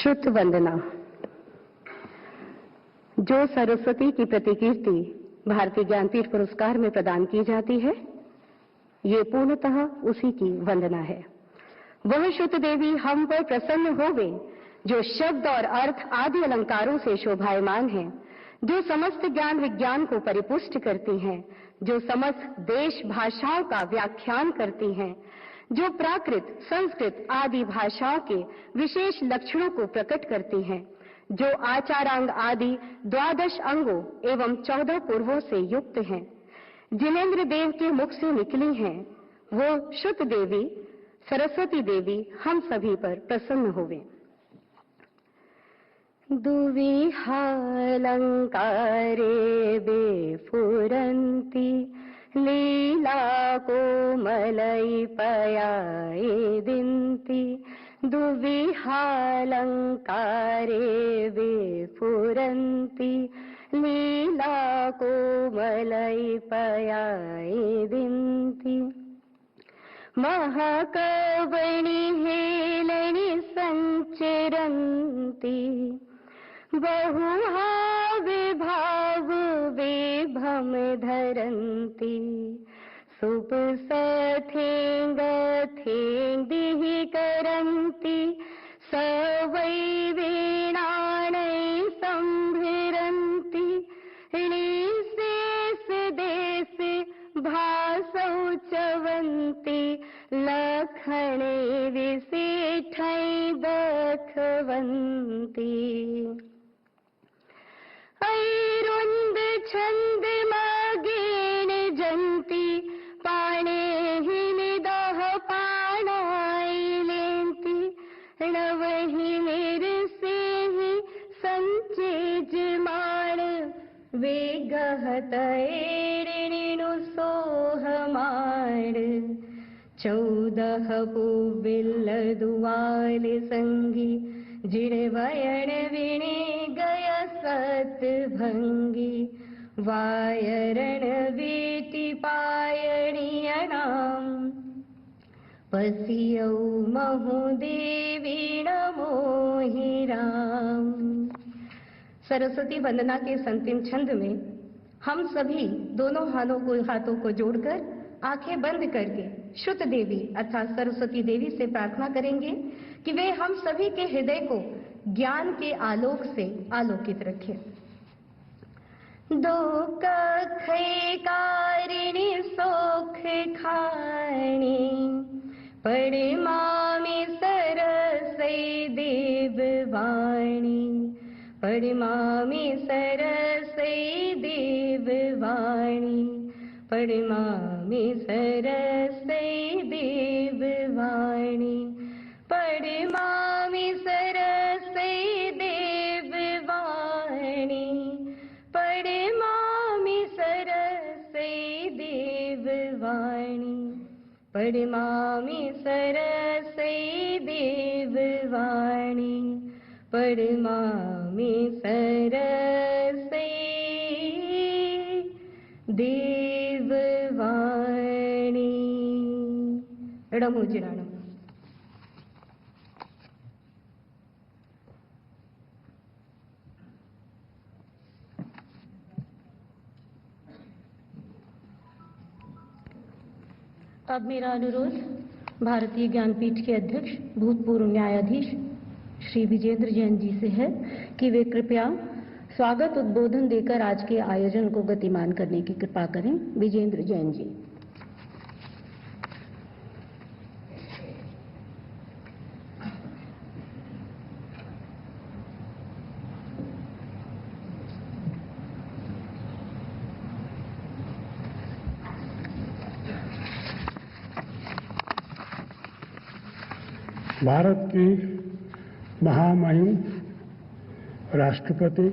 शुद्ध वंदना। जो सरस्वती की प्रतिकीर्ति भारतीय ज्ञानपीठ पुरस्कार में प्रदान की जाती है, ये पूर्णतः उसी की वंदना है। वह शुद्ध देवी हम पर प्रसन्न होवे, जो शब्द और अर्थ आदि अलंकारों से शोभायमान है, जो समस्त ज्ञान विज्ञान को परिपुष्ट करती हैं, जो समस्त देश भाषाओं का व्याख्यान करती हैं, जो प्राकृत, संस्कृत आदि भाषाओं के विशेष लक्षणों को प्रकट करती हैं, जो आचारांग आदि 12 अंगों एवं 14 पूर्वों से युक्त हैं, जिनेन्द्र देव के मुख से निकली हैं, वो शुद्ध देवी सरस्वती देवी हम सभी पर प्रसन्न होवे। दुविहालंकारे बेफुरन्ति लीला कोमलै पयायदिन्ति। दुविहालंकारे बेफुरन्ति लीला कोमलै पयायदिन्ति। महाकवणि हेलनि संचरन्ति, बहुहा विभाव विभम धरन्ति। सुपसथेङ्गथेङ्दिः करन्ति, सवै वीणानै सम्भिरन्ति। णिशेष देश भासौ चवन्ति, लखणे विशेषै दखवन्ति। ऐरुन्द छन्द मगेन जन्ति, पाणेः निदः पाणायलेन्ति। नवहि निरसेः सञ्चेजमाण, वेगहतैरिणु सोहमाण। 14 पुविल्ल दुआल संगी, जिड़वयण विणे गय सत भंगी। वायरण वीति पायणियणाम, पसियौ महुदेवी नमोहि राम। सरस्वती वंदना के अंतिम छंद में हम सभी दोनों हाथों को जोड़कर आंखें बंद करके शुद्ध देवी अर्थात सरस्वती देवी से प्रार्थना करेंगे कि वे हम सभी के हृदय को ज्ञान के आलोक से आलोकित रखें। दो कखैकारिणि सोख खाणी, परिमामि सरसै देववाणी। परिमामि सरसै देववाणी, परिमामि सरसै देववाणी। परिमामि सरसै देववाणी, परिमामि सरसै देववाणी। परिमामि सरसै देववाणी, परिमामि सरसै देववाणी। एडमुजिराणम। अब मेरा अनुरोध भारतीय ज्ञानपीठ के अध्यक्ष भूतपूर्व न्यायाधीश श्री विजेंद्र जैन जी से है कि वे कृपया स्वागत उद्बोधन देकर आज के आयोजन को गतिमान करने की कृपा करें। विजेंद्र जैन जी। भारत की महामहिम राष्ट्रपति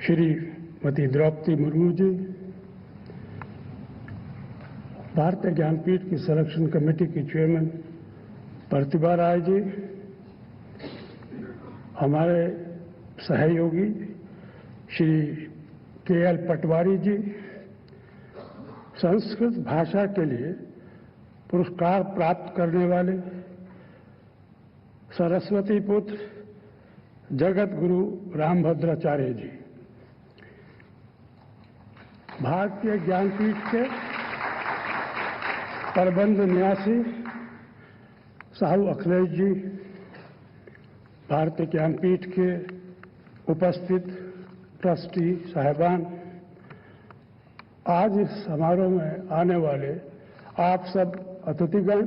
श्रीमती द्रौपदी मुर्मू जी, भारतीय ज्ञानपीठ की सिलेक्शन कमेटी की चेयरमैन प्रतिभा राय जी, हमारे सहयोगी श्री के.एल. पटवारी जी, संस्कृत भाषा के लिए पुरस्कार प्राप्त करने वाले सरस्वती पुत्र जगत गुरु रामभद्राचार्य जी, भारतीय ज्ञानपीठ के प्रबंध न्यासी साहू अखिलेश जी, भारतीय ज्ञानपीठ के उपस्थित ट्रस्टी साहिबान, आज इस समारोह में आने वाले आप सब अतिथिगण,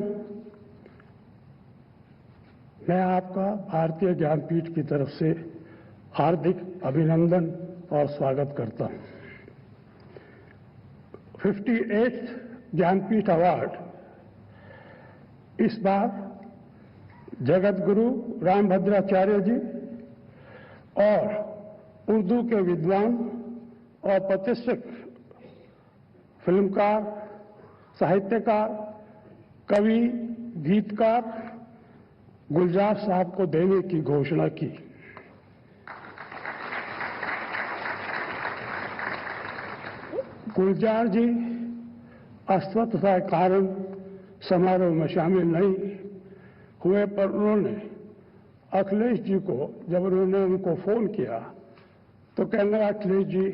मैं आपका भारतीय ज्ञानपीठ की तरफ से हार्दिक अभिनंदन और स्वागत करता हूं। 58th ज्ञानपीठ अवार्ड इस बार जगत गुरु रामभद्राचार्य जी और उर्दू के विद्वान और प्रतिष्ठित फिल्मकार, साहित्यकार, कवि, गीतकार गुलजार साहब को देने की घोषणा की। गुलजार जी अस्वस्थता के कारण समारोह में शामिल नहीं हुए, पर उन्होंने अखिलेश जी को, जब उन्होंने उनको फोन किया तो कहने लगा, अखिलेश जी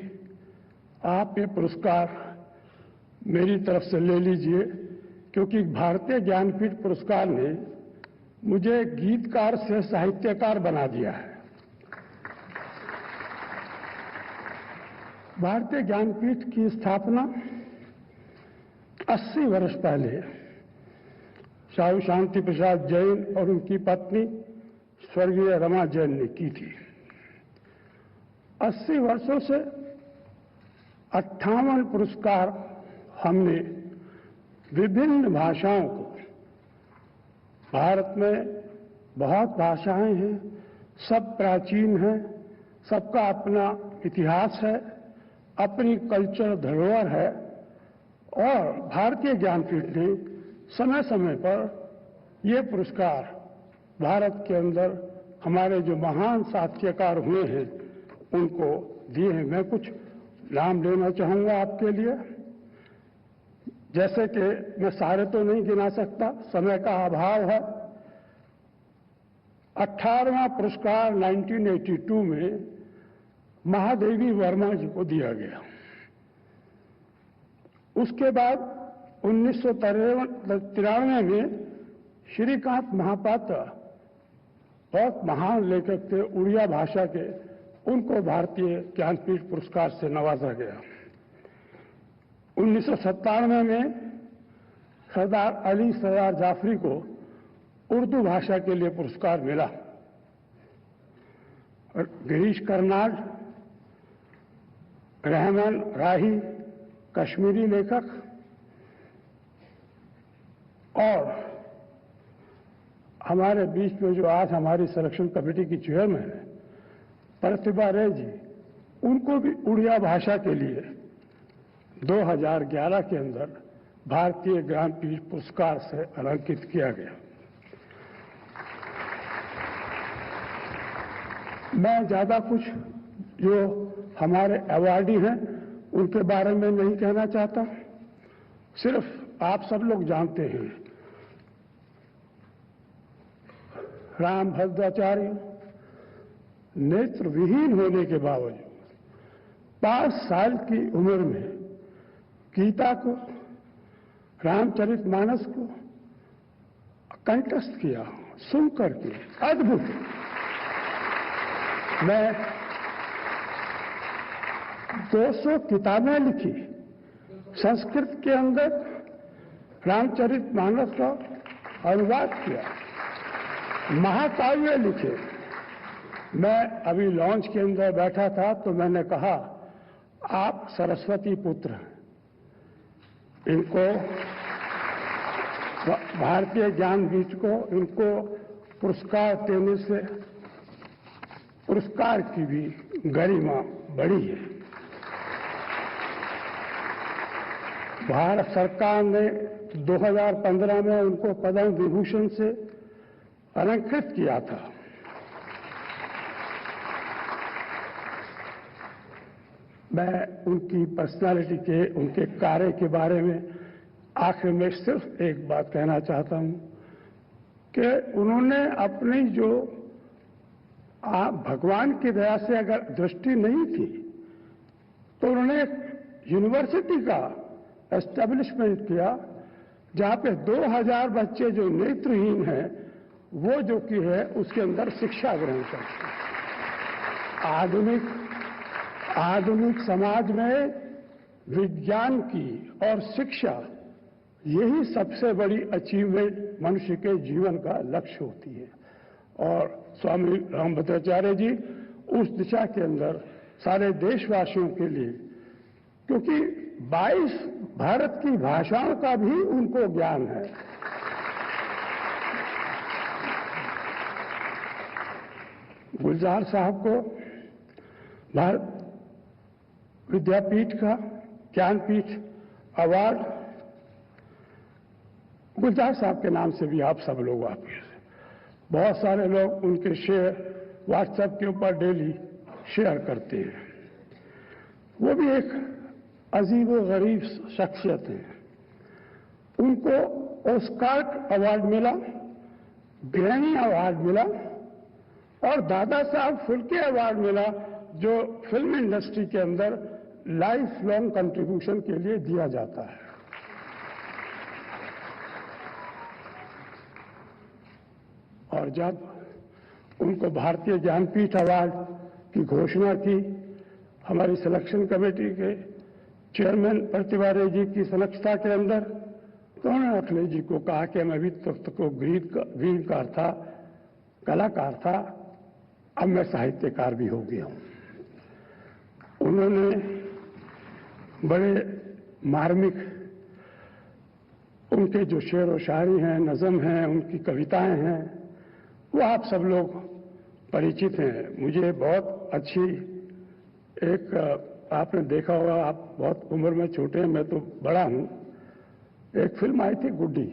आप ये पुरस्कार मेरी तरफ से ले लीजिए, क्योंकि भारतीय ज्ञानपीठ पुरस्कार ने मुझे गीतकार से साहित्यकार बना दिया है। भारतीय ज्ञानपीठ की स्थापना 80 वर्ष पहले साहू शांति प्रसाद जैन और उनकी पत्नी स्वर्गीय रमा जैन ने की थी। 80 वर्षों से 58 पुरस्कार हमने विभिन्न भाषाओं को, भारत में बहुत भाषाएं हैं, सब प्राचीन हैं, सबका अपना इतिहास है, अपनी कल्चर धरोहर है, और भारतीय ज्ञानपीठ ने समय समय पर ये पुरस्कार भारत के अंदर हमारे जो महान साहित्यकार हुए हैं उनको दिए हैं। मैं कुछ नाम लेना चाहूंगा आपके लिए, जैसे कि मैं सारे तो नहीं गिना सकता, समय का अभाव है। 18वां पुरस्कार 1982 में महादेवी वर्मा जी को दिया गया। उसके बाद 1993 में श्रीकांत महापात्र, बहुत महान लेखक थे उड़िया भाषा के, उनको भारतीय ज्ञानपीठ पुरस्कार से नवाजा गया। 1997 में सरदार अली सरदार जाफरी को उर्दू भाषा के लिए पुरस्कार मिला। और गिरीश कर्नाड, रहमान राही, कश्मीरी लेखक, और हमारे बीच में जो आज हमारी सिलेक्शन कमेटी की चेयरमैन है प्रतिभा रे जी, उनको भी उड़िया भाषा के लिए 2011 के अंदर भारतीय ज्ञानपीठ पुरस्कार से अलंकृत किया गया। मैं ज्यादा कुछ जो हमारे अवार्डी हैं उनके बारे में नहीं कहना चाहता, सिर्फ आप सब लोग जानते हैं रामभद्राचार्य नेत्र विहीन होने के बावजूद 5 साल की उम्र में गीता को, रामचरितमानस को कंठस्थ किया, सुन करके अद्भुत। मैं 200 किताबें लिखी, संस्कृत के अंदर रामचरितमानस का अनुवाद किया, महाकाव्य लिखे। मैं अभी लॉन्च के अंदर बैठा था तो मैंने कहा, आप सरस्वती पुत्र हैं, इनको भारतीय ज्ञानपीठ को इनको पुरस्कार देने से पुरस्कार की भी गरिमा बढ़ी है। भारत सरकार ने 2015 में उनको पद्म विभूषण से अलंकृत किया था। मैं उनकी पर्सनालिटी के, उनके कार्य के बारे में आखिर में सिर्फ एक बात कहना चाहता हूं कि उन्होंने अपनी जो भगवान की दया से अगर दृष्टि नहीं थी तो उन्होंने एक यूनिवर्सिटी का एस्टेब्लिशमेंट किया जहां पे 2000 बच्चे जो नेत्रहीन हैं वो जो कि है उसके अंदर शिक्षा ग्रहण करते हैं। आधुनिक समाज में विज्ञान की और शिक्षा यही सबसे बड़ी अचीवमेंट मनुष्य के जीवन का लक्ष्य होती है और स्वामी रामभद्राचार्य जी उस दिशा के अंदर सारे देशवासियों के लिए, क्योंकि 22 भारत की भाषाओं का भी उनको ज्ञान है। गुलजार साहब को भारत विद्यापीठ का ज्ञानपीठ अवार्ड, गुलजार साहब के नाम से भी आप सब लोग वाकिफ हैं। बहुत सारे लोग उनके शेयर व्हाट्सएप के ऊपर डेली शेयर करते हैं। वो भी एक अजीब व गरीब शख्सियत है। उनको ऑस्कार अवार्ड मिला, ग्रैमी अवार्ड मिला और दादा साहब फुल्के अवार्ड मिला, जो फिल्म इंडस्ट्री के अंदर लाइफ लॉन्ग कंट्रीब्यूशन के लिए दिया जाता है। और जब उनको भारतीय ज्ञानपीठ अवार्ड की घोषणा की, हमारी सिलेक्शन कमेटी के चेयरमैन प्रतिभा रे जी की सदस्यता के अंदर, तो उन्होंने अखिलेश जी को कहा कि मैं अभी तक तो गीतकार था, कलाकार था, अब मैं साहित्यकार भी हो गया हूं। उन्होंने बड़े मार्मिक, उनके जो शेर व शायरी हैं, नज़म हैं, उनकी कविताएं हैं, वो आप सब लोग परिचित हैं। मुझे बहुत अच्छी एक, आपने देखा होगा, आप बहुत उम्र में छोटे हैं, मैं तो बड़ा हूं, एक फिल्म आई थी गुड्डी,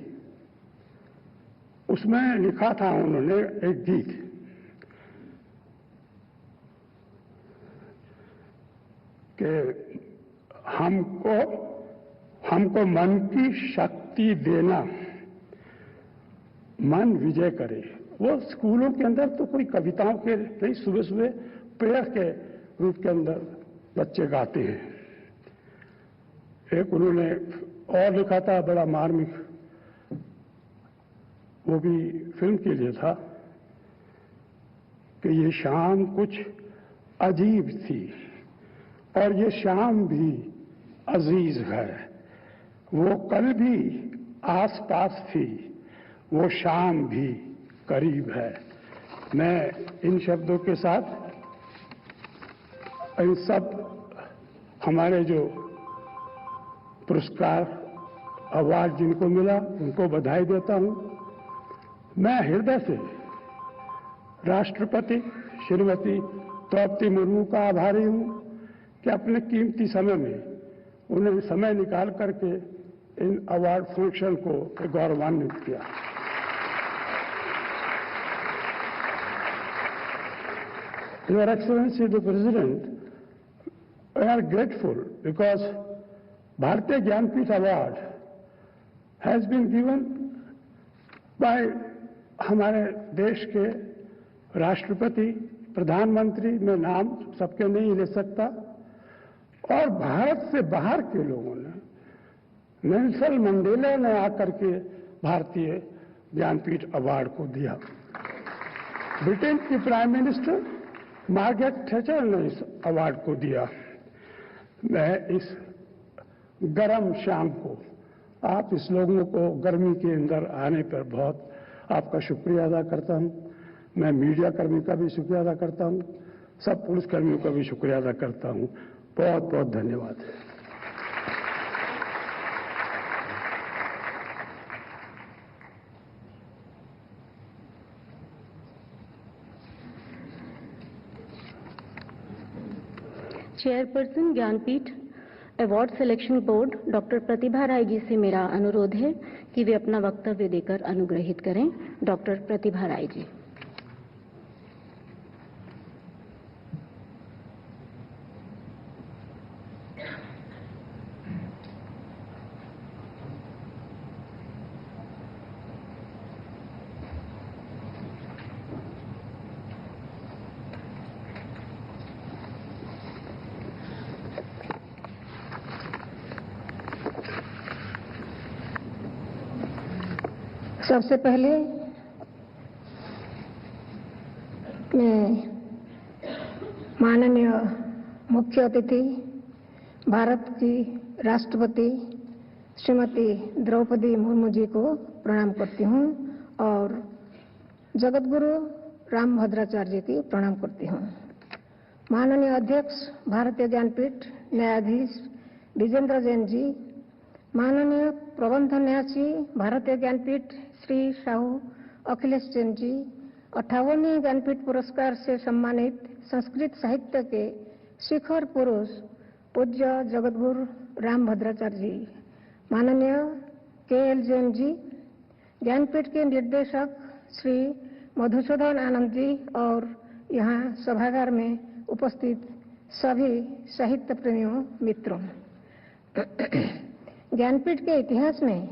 उसमें लिखा था उन्होंने एक गीत कि हमको मन की शक्ति देना, मन विजय करे। वो स्कूलों के अंदर तो कोई कविताओं के नहीं, सुबह सुबह प्रेयर के रूप के अंदर बच्चे गाते हैं। एक उन्होंने और लिखा था बड़ा मार्मिक, वो भी फिल्म के लिए था कि ये शाम कुछ अजीब थी और ये शाम भी अजीज है, वो कल भी आस पास थी, वो शाम भी करीब है। मैं इन शब्दों के साथ इन सब हमारे जो पुरस्कार अवार्ड जिनको मिला उनको बधाई देता हूं। मैं हृदय से राष्ट्रपति श्रीमती द्रौपदी मुर्मू का आभारी हूं कि अपने कीमती समय में उन्होंने समय निकाल करके इन अवार्ड फंक्शन को गौरवान्वित किया। Your Excellency the President, we are grateful because Bharatiya Jnanpith Award has been given by हमारे देश के राष्ट्रपति, प्रधानमंत्री, मैं नाम सबके नहीं ले सकता, और भारत से बाहर के लोगों ने, नेल्सन मंडेला ने आकर के भारतीय ज्ञानपीठ अवार्ड को दिया। ब्रिटेन की प्राइम मिनिस्टर मार्गरेट थैचर ने इस अवार्ड को दिया। मैं इस गर्म शाम को, आप इस लोगों को गर्मी के अंदर आने पर बहुत आपका शुक्रिया अदा करता हूं। मैं मीडिया कर्मी का भी शुक्रिया अदा करता हूं, सब पुलिसकर्मियों का भी शुक्रिया अदा करता हूं। बहुत बहुत धन्यवाद। Chairperson Jnanpith award selection board doctor Pratibha Ray ji से मेरा अनुरोध है कि वे अपना वक्तव्य देकर अनुग्रहित करें। डॉक्टर प्रतिभा राय जी। सबसे पहले मैं माननीय मुख्य अतिथि भारत की राष्ट्रपति श्रीमती द्रौपदी मुर्मू जी को प्रणाम करती हूँ और जगतगुरु रामभद्राचार्य जी की प्रणाम करती हूँ। माननीय अध्यक्ष भारतीय ज्ञानपीठ न्यायाधीश विजेंद्र जैन जी, माननीय प्रबंध न्यासी भारतीय ज्ञानपीठ श्री साहू अखिलेश जैन जी, 58वें ज्ञानपीठ पुरस्कार से सम्मानित संस्कृत साहित्य के शिखर पुरुष पूज्य जगतगुरु रामभद्राचार्य जी, माननीय के.एल. जैन जी, ज्ञानपीठ के निर्देशक श्री मधुसूदन आनंद जी और यहाँ सभागार में उपस्थित सभी साहित्य प्रेमियों मित्रों, ज्ञानपीठ के इतिहास में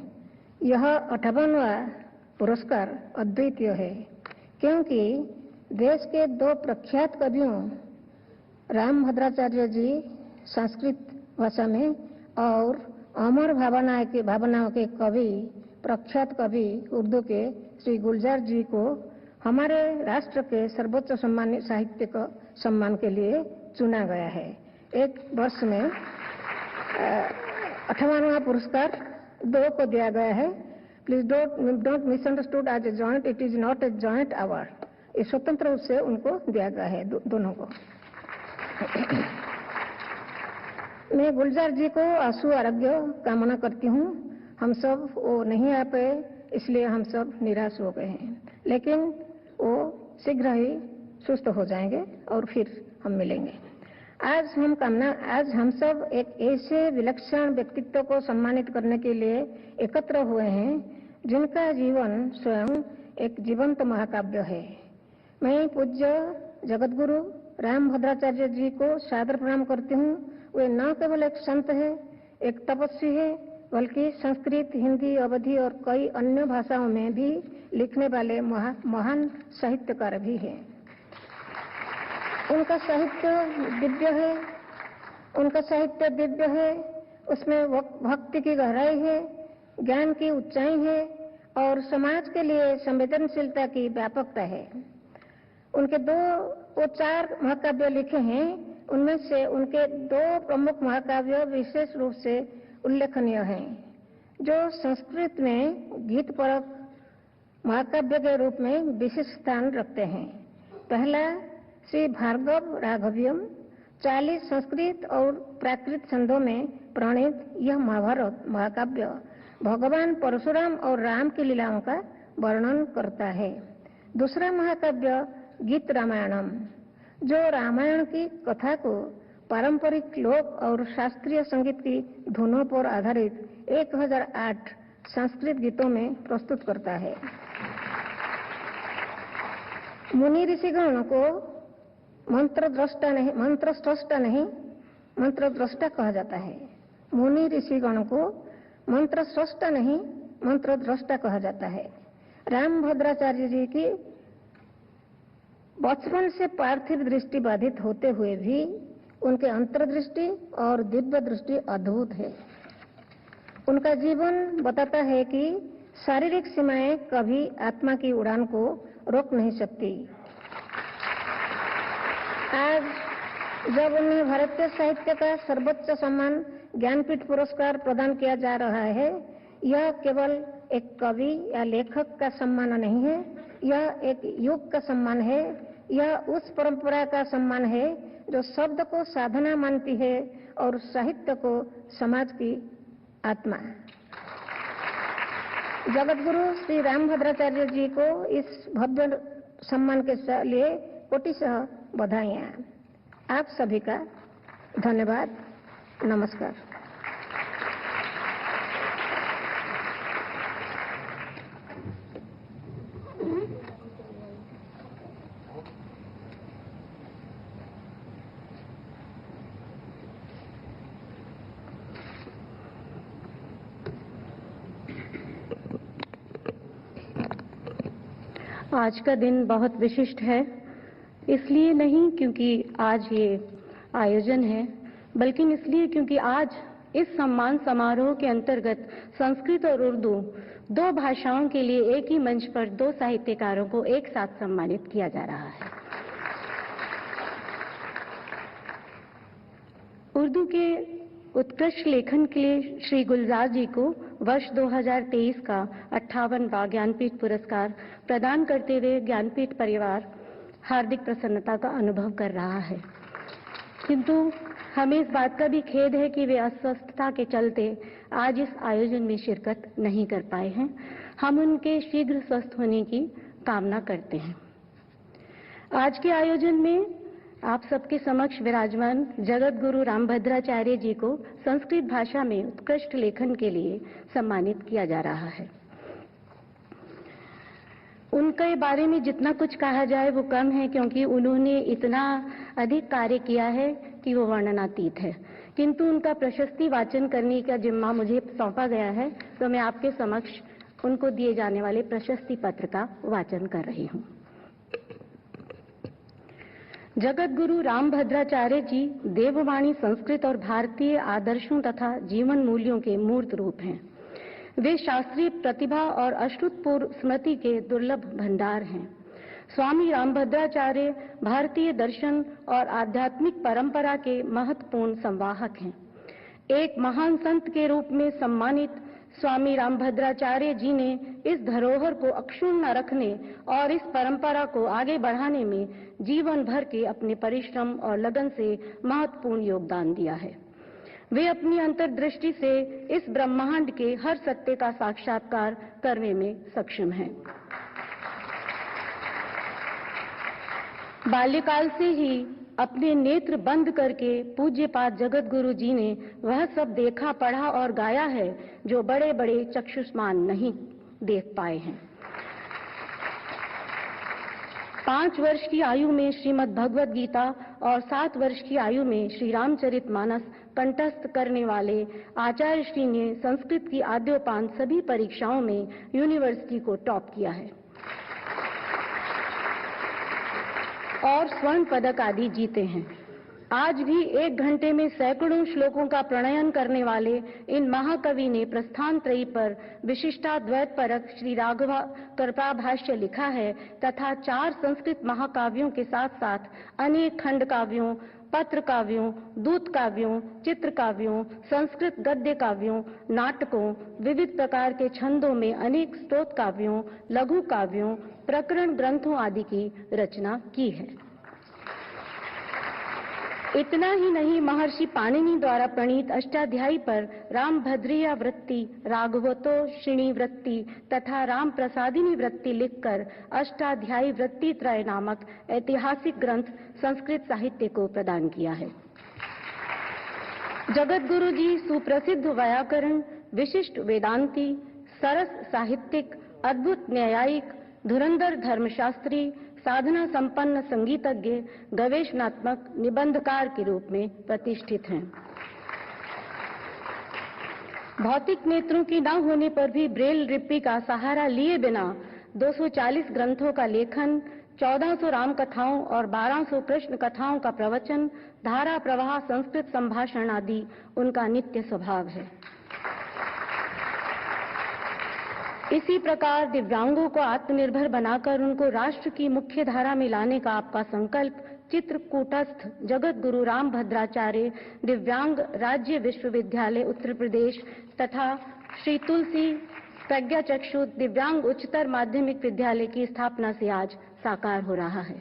यह 58वां पुरस्कार अद्वितीय है, क्योंकि देश के दो प्रख्यात कवियों रामभद्राचार्य जी संस्कृत भाषा में और अमर भावनाओं के कवि प्रख्यात कवि उर्दू के श्री गुलजार जी को हमारे राष्ट्र के सर्वोच्च सम्मान साहित्यिक सम्मान के लिए चुना गया है। एक वर्ष में 58वां पुरस्कार दो को दिया गया है। Please don't misunderstood as a joint, it is not a joint award. ये स्वतंत्र रूप से उनको दिया गया है दोनों को। मैं गुलजार जी को आशु आरोग्य कामना करती हूँ। हम सब वो नहीं आ पाए, इसलिए हम सब निराश हो गए हैं, लेकिन वो शीघ्र ही सुस्त हो जाएंगे और फिर हम मिलेंगे। आज हम सब एक ऐसे विलक्षण व्यक्तित्व को सम्मानित करने के लिए एकत्र हुए हैं जिनका जीवन स्वयं एक जीवंत महाकाव्य है। मैं पूज्य जगतगुरु रामभद्राचार्य जी को सादर प्रणाम करती हूँ। वे न केवल एक संत है, एक तपस्वी है, बल्कि संस्कृत, हिंदी, अवधी और कई अन्य भाषाओं में भी लिखने वाले महान साहित्यकार भी हैं। उनका साहित्य दिव्य है, उसमें भक्ति की गहराई है, ज्ञान की ऊंचाई है और समाज के लिए संवेदनशीलता की व्यापकता है। उनके वो 4 महाकाव्य लिखे हैं, उनमें से उनके 2 प्रमुख महाकाव्य विशेष रूप से उल्लेखनीय हैं, जो संस्कृत में गीत परक महाकाव्य के रूप में विशिष्ट स्थान रखते हैं। पहला श्री भार्गव राघव्यम 40 संस्कृत और प्राकृत छंदों में प्रणीत यह महाभारत महाकाव्य भगवान परशुराम और राम की लीलाओं का वर्णन करता है। दूसरा महाकाव्य गीत रामायणम, जो रामायण की कथा को पारंपरिक लोक और शास्त्रीय संगीत की धुनों पर आधारित 1008 संस्कृत गीतों में प्रस्तुत करता है। मुनि ऋषिगण को मंत्रद्रष्टा कहा जाता है। मुनि ऋषिगण को मंत्रस्रष्टा नहीं, मंत्रद्रष्टा कहा जाता है। रामभद्राचार्य जी की बचपन से पार्थिव दृष्टि बाधित होते हुए भी उनके अंतर्दृष्टि और दिव्य दृष्टि अद्भुत है। उनका जीवन बताता है कि शारीरिक सीमाएं कभी आत्मा की उड़ान को रोक नहीं सकती। आज जब उन्हें भारतीय साहित्य का सर्वोच्च सम्मान ज्ञानपीठ पुरस्कार प्रदान किया जा रहा है, यह केवल एक कवि या लेखक का सम्मान नहीं है, यह एक युग का सम्मान है। यह उस परंपरा का सम्मान है जो शब्द को साधना मानती है और साहित्य को समाज की आत्मा। जगतगुरु श्री रामभद्राचार्य जी को इस भव्य सम्मान के लिए कोटिशः बधाइयाँ। आप सभी का धन्यवाद। नमस्कार। आज का दिन बहुत विशिष्ट है, इसलिए नहीं क्योंकि आज ये आयोजन है, बल्कि इसलिए क्योंकि आज इस सम्मान समारोह के अंतर्गत संस्कृत और उर्दू दो भाषाओं के लिए एक ही मंच पर दो साहित्यकारों को एक साथ सम्मानित किया जा रहा है। उर्दू के उत्कृष्ट लेखन के लिए श्री गुलजार जी को वर्ष 2023 का 58वां ज्ञानपीठ पुरस्कार प्रदान करते हुए ज्ञानपीठ परिवार हार्दिक प्रसन्नता का अनुभव कर रहा है, किंतु हमें इस बात का भी खेद है कि वे अस्वस्थता के चलते आज इस आयोजन में शिरकत नहीं कर पाए हैं। हम उनके शीघ्र स्वस्थ होने की कामना करते हैं। आज के आयोजन में आप सबके समक्ष विराजमान जगत गुरु रामभद्राचार्य जी को संस्कृत भाषा में उत्कृष्ट लेखन के लिए सम्मानित किया जा रहा है। उनके बारे में जितना कुछ कहा जाए वो कम है, क्योंकि उन्होंने इतना अधिक कार्य किया है कि वो वर्णनातीत है, किंतु उनका प्रशस्ति वाचन करने का जिम्मा मुझे सौंपा गया है, तो मैं आपके समक्ष उनको दिए जाने वाले प्रशस्ति पत्र का वाचन कर रही हूँ। जगत गुरु रामभद्राचार्य जी देववाणी संस्कृत और भारतीय आदर्शों तथा जीवन मूल्यों के मूर्त रूप हैं। वे शास्त्रीय प्रतिभा और अश्रुतपूर्व स्मृति के दुर्लभ भंडार हैं। स्वामी रामभद्राचार्य भारतीय दर्शन और आध्यात्मिक परंपरा के महत्वपूर्ण संवाहक हैं। एक महान संत के रूप में सम्मानित स्वामी रामभद्राचार्य जी ने इस धरोहर को अक्षुण्ण रखने और इस परंपरा को आगे बढ़ाने में जीवन भर के अपने परिश्रम और लगन से महत्वपूर्ण योगदान दिया है। वे अपनी अंतर्दृष्टि से इस ब्रह्मांड के हर सत्य का साक्षात्कार करने में सक्षम हैं। बाल्यकाल से ही अपने नेत्र बंद करके पूज्यपाद जगत गुरु जी ने वह सब देखा, पढ़ा और गाया है जो बड़े बड़े चक्षुष्मान नहीं देख पाए हैं। 5 वर्ष की आयु में श्रीमद् भगवद गीता और 7 वर्ष की आयु में श्री रामचरितमानस कंठस्थ करने वाले आचार्य श्री ने संस्कृत की आद्योपांत सभी परीक्षाओं में यूनिवर्सिटी को टॉप किया है और स्वर्ण पदक आदि जीते हैं। आज भी 1 घंटे में सैकड़ों श्लोकों का प्रणयन करने वाले इन महाकवि ने प्रस्थान त्रयी पर विशिष्टाद्वैत परक श्री राघव कृपा भाष्य लिखा है तथा 4 संस्कृत महाकाव्यों के साथ साथ अनेक खंड काव्यों, पत्र काव्यों, दूत काव्यों, चित्र काव्यों, संस्कृत गद्य काव्यों, नाटकों, विविध प्रकार के छंदों में अनेक स्तोत्र काव्यों, लघु काव्यों, प्रकरण ग्रंथों आदि की रचना की है। इतना ही नहीं, महर्षि पाणिनि द्वारा प्रणीत अष्टाध्यायी पर रामभद्रीय वृत्ति, राघवतोषिणी वृत्ति तथा राम प्रसादिनी वृत्ति लिखकर अष्टाध्यायी वृत्ति त्रय नामक ऐतिहासिक ग्रंथ संस्कृत साहित्य को प्रदान किया है। जगत गुरु जी सुप्रसिद्ध व्याकरण, विशिष्ट वेदांती, सरस साहित्यिक, अद्भुत न्यायिक, धुरंधर धर्मशास्त्री, साधना संपन्न संगीतज्ञ, गवेषणात्मक निबंधकार के रूप में प्रतिष्ठित हैं। भौतिक नेत्रों की न होने पर भी ब्रेल लिपि का सहारा लिए बिना 240 ग्रंथों का लेखन, 1400 राम कथाओं और 1200 कृष्ण कथाओं का प्रवचन, धारा प्रवाह संस्कृत संभाषण आदि उनका नित्य स्वभाव है। इसी प्रकार दिव्यांगों को आत्मनिर्भर बनाकर उनको राष्ट्र की मुख्य धारा में लाने का आपका संकल्प चित्रकूटस्थ जगत गुरु रामभद्राचार्य दिव्यांग राज्य विश्वविद्यालय उत्तर प्रदेश तथा श्री तुलसी प्रज्ञाचक्षु दिव्यांग उच्चतर माध्यमिक विद्यालय की स्थापना से आज साकार हो रहा है।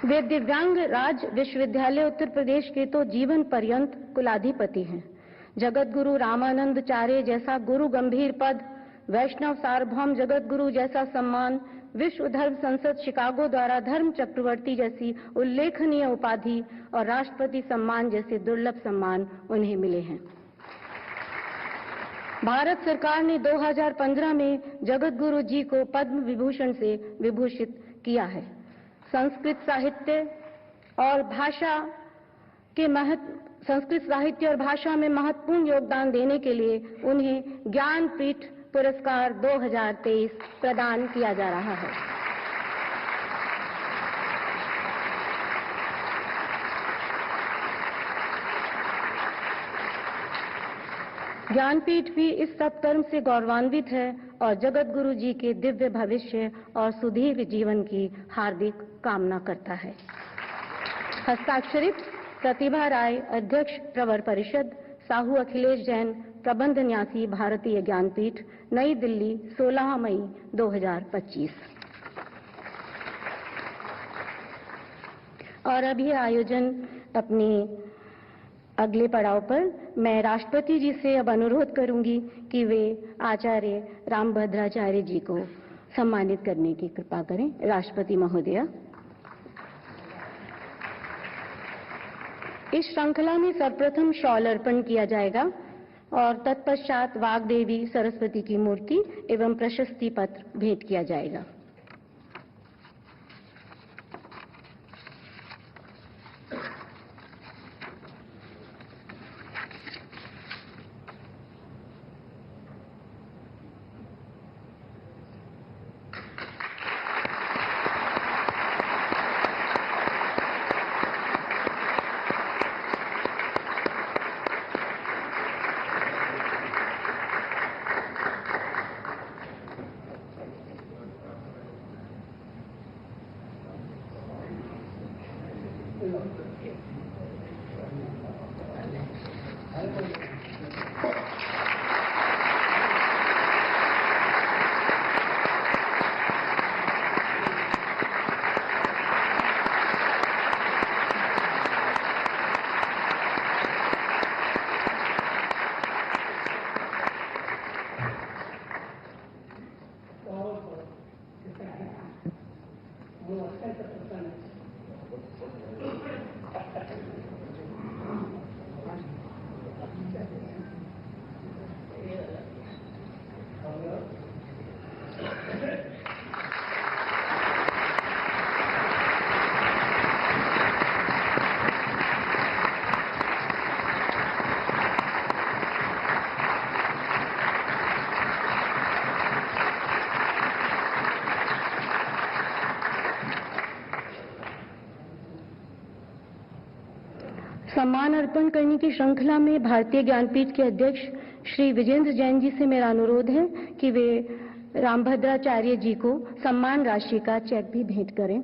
वे दिव्यांग राज्य विश्वविद्यालय उत्तर प्रदेश के तो जीवन पर्यंत कुलाधिपति हैं। जगत गुरु रामानंदचार्य जैसा गुरु गंभीर पद, वैष्णव सार्वभौम जगत गुरु जैसा सम्मान, विश्व धर्म संसद शिकागो द्वारा धर्म चक्रवर्ती जैसी उल्लेखनीय उपाधि और राष्ट्रपति सम्मान जैसे दुर्लभ सम्मान उन्हें मिले हैं। भारत सरकार ने 2015 में जगत गुरु जी को पद्म विभूषण से विभूषित किया है। संस्कृत साहित्य और भाषा में महत्वपूर्ण योगदान देने के लिए उन्हें ज्ञानपीठ पुरस्कार 2023 प्रदान किया जा रहा है। ज्ञानपीठ भी इस सत्कर्म से गौरवान्वित है और जगत गुरु जी के दिव्य भविष्य और सुदीर्घ जीवन की हार्दिक कामना करता है। हस्ताक्षरित प्रतिभा राय, अध्यक्ष प्रवर परिषद, साहू अखिलेश जैन, प्रबंध न्यासी, भारतीय ज्ञानपीठ, नई दिल्ली, 16 मई 2025। और अब ये आयोजन अपने अगले पड़ाव पर मैं राष्ट्रपति जी से अब अनुरोध करूंगी कि वे आचार्य रामभद्राचार्य जी को सम्मानित करने की कृपा करें। राष्ट्रपति महोदया, इस श्रृंखला में सर्वप्रथम शॉल अर्पण किया जाएगा और तत्पश्चात वाग्देवी सरस्वती की मूर्ति एवं प्रशस्ति पत्र भेंट किया जाएगा। सम्मान अर्पण करने की श्रृंखला में भारतीय ज्ञानपीठ के अध्यक्ष श्री विजेंद्र जैन जी से मेरा अनुरोध है कि वे रामभद्राचार्य जी को सम्मान राशि का चेक भी भेंट करें।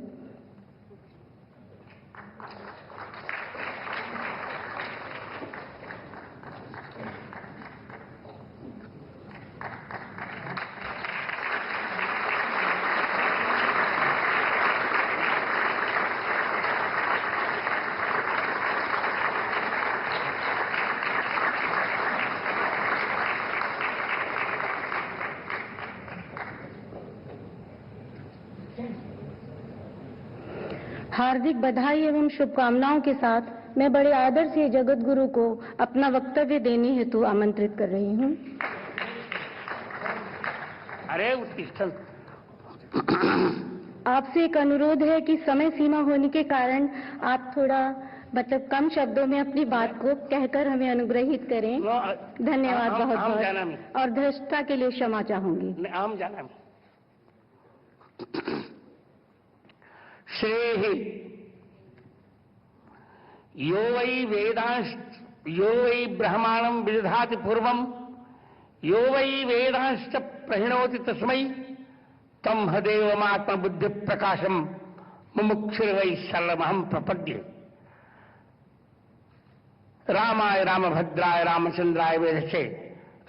हार्दिक बधाई एवं शुभकामनाओं के साथ मैं बड़े आदर से जगत गुरु को अपना वक्तव्य देने हेतु आमंत्रित कर रही हूं। अरे उत्तिष्ठन। आपसे एक अनुरोध है कि समय सीमा होने के कारण आप थोड़ा कम शब्दों में अपनी बात को कहकर हमें अनुग्रहित करें। धन्यवाद बहुत बहुत और धृष्टता के लिए क्षमा चाहूंगी। आम जाना श्रेहि यो वै वेदांश्च यो वै ब्रह्माणं विदधाति पूर्वं यो वै वेदांश्च प्रहिणोति तस्मै तं हदेवमात्मबुद्धि प्रकाशं मुमुक्षुर्वै शरणमहं प्रपद्ये। रामाय रामभद्राय रामचंद्राय वेधसे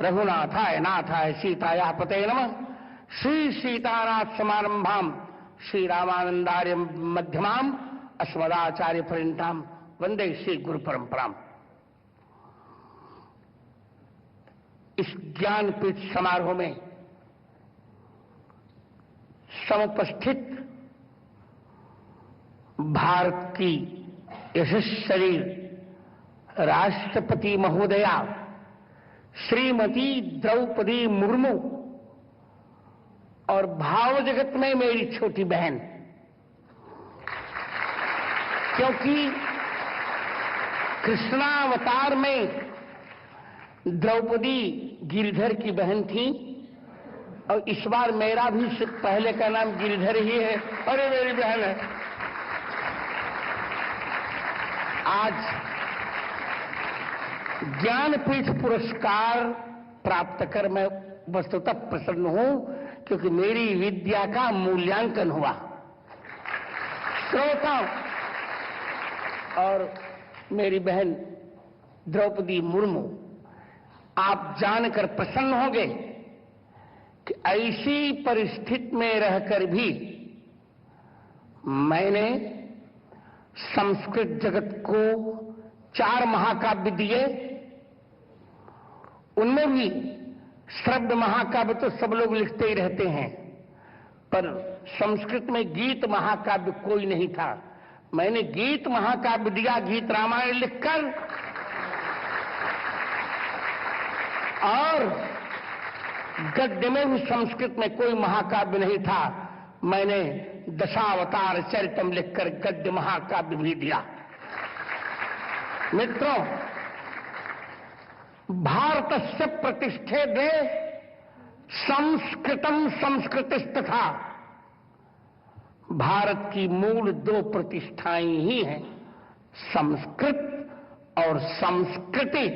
रघुनाथाय नाथाय सीताया पते नमः। श्री सीतानाथ समारंभाम श्री रामानंदार्य मध्यमाम अस्मदाचार्य पर्यंताम वंदे श्री गुरु परंपराम। इस ज्ञानपीठ समारोह में समुपस्थित भारत की यशस्वी राष्ट्रपति महोदया श्रीमती द्रौपदी मुर्मू और भाव जगत में मेरी छोटी बहन, क्योंकि कृष्णावतार में द्रौपदी गिरिधर की बहन थी और इस बार मेरा भी पहले का नाम गिरिधर ही है। अरे मेरी बहन है। आज ज्ञानपीठ पुरस्कार प्राप्त कर मैं वस्तुतः प्रसन्न हूं, क्योंकि मेरी विद्या का मूल्यांकन हुआ। श्रोताओं और मेरी बहन द्रौपदी मुर्मू, आप जानकर प्रसन्न होंगे कि ऐसी परिस्थिति में रहकर भी मैंने संस्कृत जगत को 4 महाकाव्य दिए। उनमें भी शब्द महाकाव्य तो सब लोग लिखते ही रहते हैं, पर संस्कृत में गीत महाकाव्य कोई नहीं था। मैंने गीत महाकाव्य दिया, गीत रामायण लिखकर, और गद्य में भी संस्कृत में कोई महाकाव्य नहीं था। मैंने दशावतार चरितम लिखकर गद्य महाकाव्य भी दिया। मित्रों, भारतस्य प्रतिष्ठे दे संस्कृतम संस्कृतिस्तथा। भारत की मूल 2 प्रतिष्ठाएं ही हैं, संस्कृत और संस्कृति।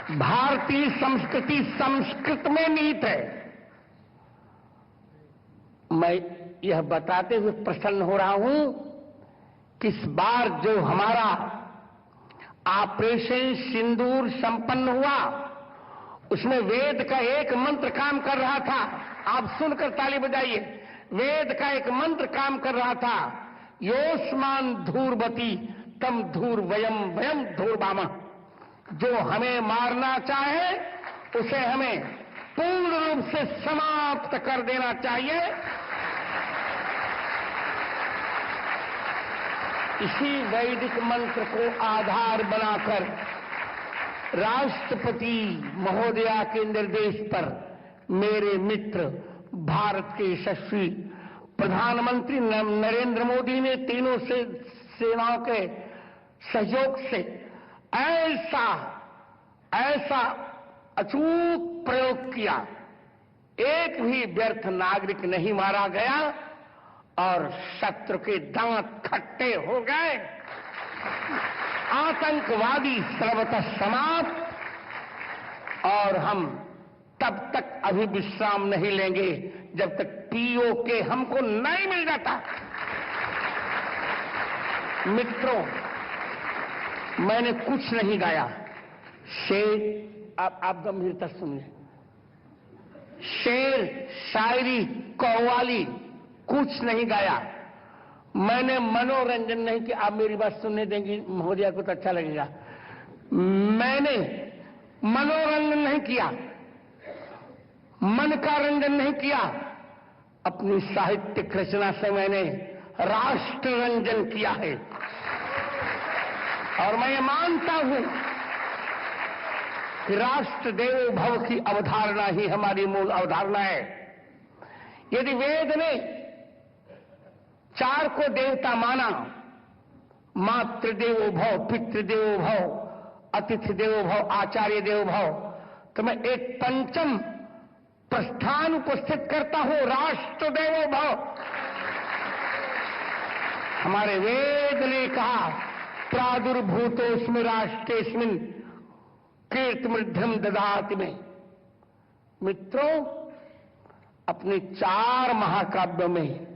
भारतीय संस्कृति संस्कृत में निहित है। मैं यह बताते हुए प्रसन्न हो रहा हूं कि इस बार जो हमारा ऑपरेशन सिंदूर संपन्न हुआ, उसमें वेद का एक मंत्र काम कर रहा था। आप सुनकर ताली बजाइए। वेद का एक मंत्र काम कर रहा था, योस्मान धूर्वती तम धूर वयम वयम धूर्वामः। जो हमें मारना चाहे उसे हमें पूर्ण रूप से समाप्त कर देना चाहिए। इसी वैदिक मंत्र को आधार बनाकर राष्ट्रपति महोदया के निर्देश पर मेरे मित्र भारत के यशस्वी प्रधानमंत्री नरेंद्र मोदी ने तीनों सेनाओं के सहयोग से ऐसा अचूक प्रयोग किया, एक भी व्यर्थ नागरिक नहीं मारा गया और शत्रु के दांत खट्टे हो गए। आतंकवादी सर्वतः समाप्त, और हम तब तक अभी विश्राम नहीं लेंगे जब तक पीओके हमको नहीं मिल जाता। मित्रों, मैंने कुछ नहीं गाया। शेर, आप गंभीरता सुनिए। शेर, शायरी, कव्वाली कुछ नहीं गाया। मैंने मनोरंजन नहीं किया। आप मेरी बात सुनने देंगी महोदया को तो अच्छा लगेगा। मैंने मनोरंजन नहीं किया, मन का रंजन नहीं किया। अपनी साहित्यिक रचना से मैंने राष्ट्र रंजन किया है। और मैं ये मानता हूं कि राष्ट्र देवो भव की अवधारणा ही हमारी मूल अवधारणा है। यदि वेद ने 4 को देवता माना, मातृदेवो भव, पितृदेवो भव, अतिथि देवो भव, आचार्य देवो भव, तो मैं एक पंचम प्रस्थान उपस्थित करता हूं, राष्ट्र देवो भव। हमारे वेद ने कहा, प्रादुर्भूतोस्मि राष्ट्रेस्मिन् कीर्तिमृद्धिम ददाति में। मित्रों, अपने 4 महाकाव्यों में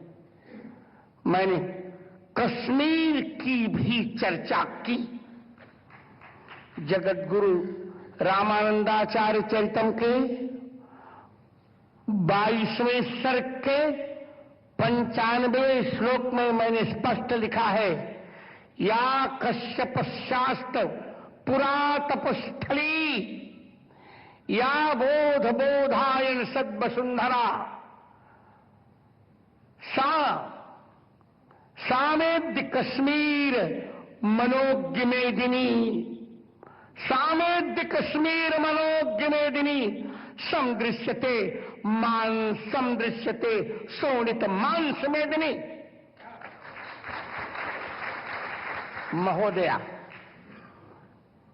मैंने कश्मीर की भी चर्चा की। जगत गुरु रामानंदाचार्य चरितम के 22वें सर्ग के 95वें श्लोक में मैंने स्पष्ट लिखा है, या कश्यप शास्त्र पुरा तपस्थली, या बोध बोधायन सद्वसुंधरा, सामेद्य कश्मीर मनोज्ञ मेदिनी, सामेद्य कश्मीर मनोज्ञ मेदिनी, समदृश्यते शोणित मांस मेदिनी। महोदया,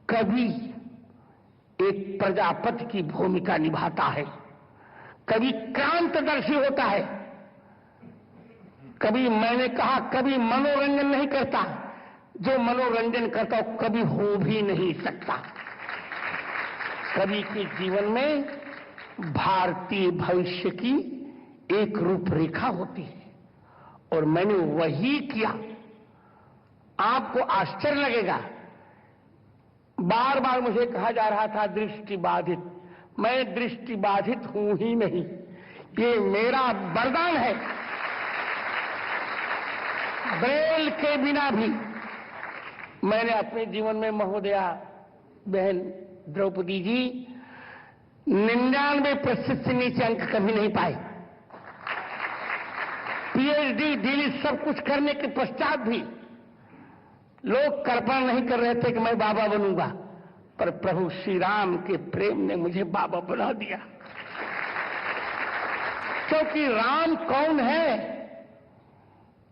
कभी एक प्रजापति की भूमिका निभाता है, कभी क्रांतदर्शी होता है, कभी मैंने कहा कभी मनोरंजन नहीं करता, जो मनोरंजन करता हो कभी हो भी नहीं सकता। कवि के जीवन में भारतीय भविष्य की एक रूपरेखा होती है और मैंने वही किया। आपको आश्चर्य लगेगा, बार बार मुझे कहा जा रहा था दृष्टि बाधित। मैं दृष्टि बाधित हूं ही नहीं, ये मेरा वरदान है। ब्रेल के बिना भी मैंने अपने जीवन में महोदया बहन द्रौपदी जी 99% से नीचे अंक कभी नहीं पाए। पीएचडी डीलिट सब कुछ करने के पश्चात भी लोग कल्पना नहीं कर रहे थे कि मैं बाबा बनूंगा, पर प्रभु श्री राम के प्रेम ने मुझे बाबा बना दिया। क्योंकि राम कौन है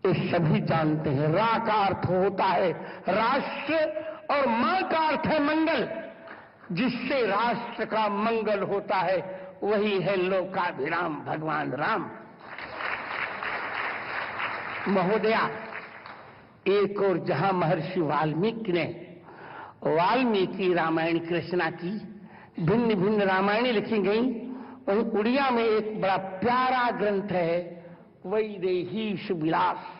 ये सभी जानते हैं। रा का अर्थ होता है राष्ट्र और मां का अर्थ है मंगल। जिससे राष्ट्र का मंगल होता है वही है लोकाभिराम भगवान राम। महोदया, एक और जहां महर्षि वाल्मीकि ने वाल्मीकि रामायण की रचना की, भिन्न भिन्न रामायणें लिखी गई, वहीं उड़िया में एक बड़ा प्यारा ग्रंथ है वैदेहीश विलास।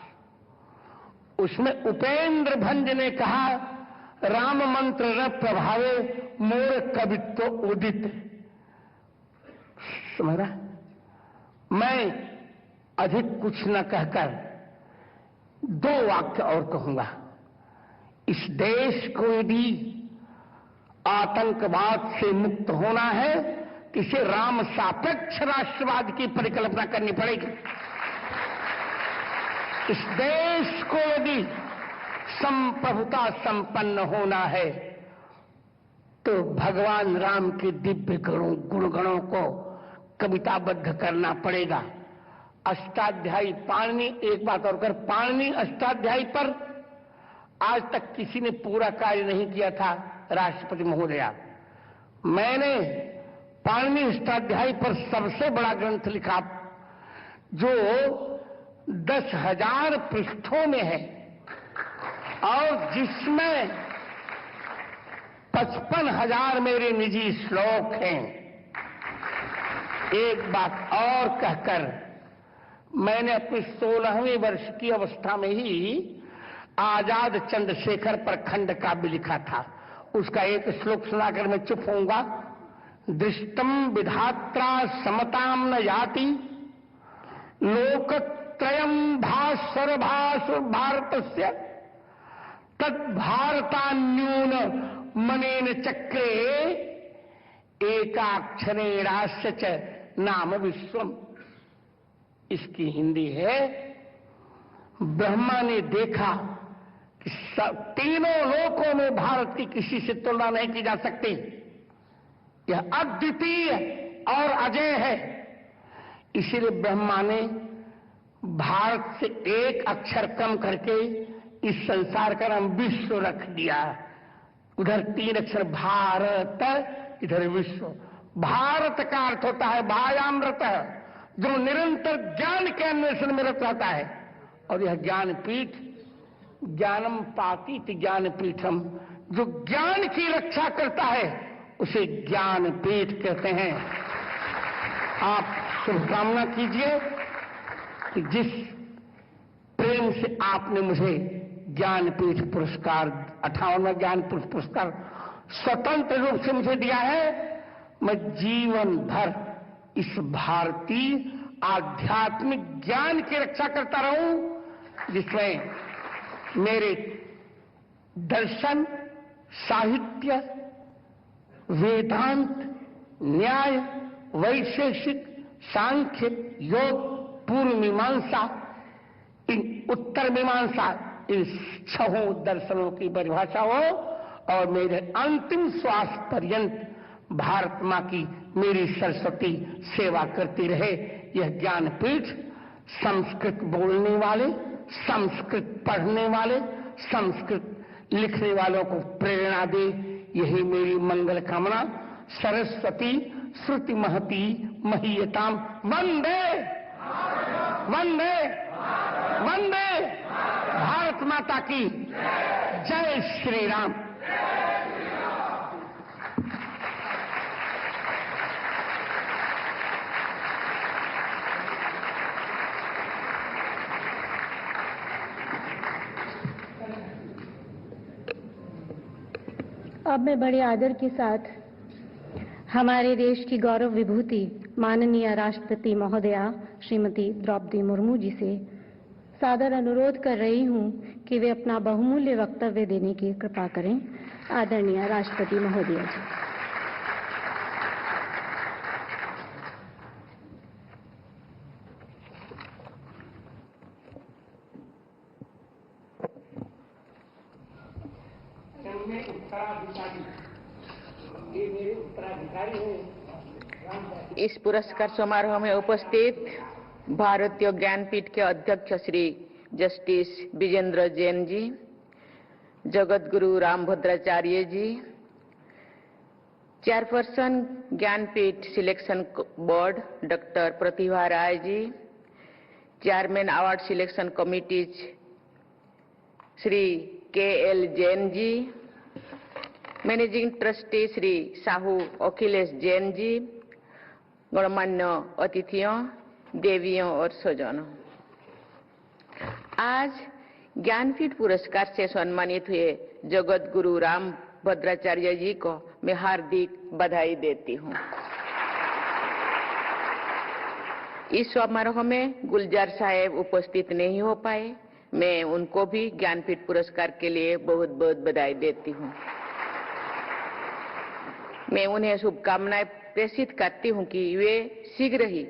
उसमें उपेंद्र भंज ने कहा, राम मंत्र न प्रभावे मोर कवित्व उदित। समझ रहा? मैं अधिक कुछ न कहकर 2 वाक्य और कहूंगा। इस देश को यदि आतंकवाद से मुक्त होना है तो इसे राम सापेक्ष राष्ट्रवाद की परिकल्पना करनी पड़ेगी। इस देश को यदि संप्रभुता संपन्न होना है तो भगवान राम के दिव्य गुणगणों को कविताबद्ध करना पड़ेगा। अष्टाध्यायी पाणिनि, एक बात और कर, पाणिनि अष्टाध्यायी पर आज तक किसी ने पूरा कार्य नहीं किया था। राष्ट्रपति महोदया, मैंने पाणिनि अष्टाध्यायी पर सबसे बड़ा ग्रंथ लिखा जो 10,000 पृष्ठों में है और जिसमें 55,000 मेरे निजी श्लोक हैं। एक बात और कहकर, मैंने अपने 16वें वर्ष की अवस्था में ही आजाद चंद्रशेखर पर खंड काव्य लिखा था। उसका एक श्लोक सुनाकर मैं चुप होऊंगा। दृष्टम विधात्रा समताम न याति लोकत्रयम भास्वर भासुर भारतस्य तद्भारतान्यून मनेन चक्रे एकाक्षरेणास्य च नाम विश्वम। इसकी हिंदी है, ब्रह्मा ने देखा कि तीनों लोकों में भारत की किसी से तुलना नहीं की जा सकती। यह अद्वितीय और अजय है। इसीलिए ब्रह्मा ने भारत से एक अक्षर कम करके इस संसार का नाम विश्व रख दिया। उधर 3 अक्षर भारत, इधर विश्व। भारत का अर्थ होता है भायामृत, जो निरंतर ज्ञान के अन्वेषण में रत रहता है। और यह ज्ञानपीठ, ज्ञानम पातीत ज्ञानपीठम, जो ज्ञान की रक्षा करता है उसे ज्ञानपीठ कहते हैं। आप शुभकामना कीजिए कि जिस प्रेम से आपने मुझे ज्ञानपीठ पुरस्कार, 58वां ज्ञानपीठ पुरस्कार स्वतंत्र रूप से मुझे दिया है, मैं जीवन भर इस भारतीय आध्यात्मिक ज्ञान की रक्षा करता रहूं जिसमें मेरे दर्शन, साहित्य, वेदांत, न्याय, वैशेषिक, सांख्य, योग, पूर्व मीमांसा, इन उत्तर मीमांसा, इन 6 दर्शनों की परिभाषा हो और मेरे अंतिम श्वास पर्यंत भारत मां की मेरी सरस्वती सेवा करती रहे। यह ज्ञानपीठ संस्कृत बोलने वाले, संस्कृत पढ़ने वाले, संस्कृत लिखने वालों को प्रेरणा दे, यही मेरी मंगल कामना। सरस्वती श्रुति महती महीयताम। वंदे वंदे वंदे भारत भारत माता की जय श्री राम। अब मैं बड़े आदर के साथ हमारे देश की गौरव विभूति माननीय राष्ट्रपति महोदया श्रीमती द्रौपदी मुर्मू जी से सादर अनुरोध कर रही हूं कि वे अपना बहुमूल्य वक्तव्य देने की कृपा करें। आदरणीय राष्ट्रपति महोदया जी। इस पुरस्कार समारोह में उपस्थित भारतीय ज्ञानपीठ के अध्यक्ष Shri justice Vijendra Jain ji, Jagat Guru Rambhadracharya ji, chairperson Jnanpith selection board doctor Pratibha Ray ji, chairman award selection committees Shri K L. Jain ji, managing trustee Shri Sahu Akhilesh Jain ji, गणमान्य अतिथियों, देवियों और स्वजनों, आज ज्ञानपीठ पुरस्कार से सम्मानित हुए जगत गुरु रामभद्राचार्य जी को मैं हार्दिक बधाई देती हूँ। इस समारोह में गुलजार साहेब उपस्थित नहीं हो पाए, मैं उनको भी ज्ञानपीठ पुरस्कार के लिए बहुत बहुत बधाई देती हूँ। मैं उन्हें शुभकामनाएं प्रेषित करती हूं कि वे शीघ्र ही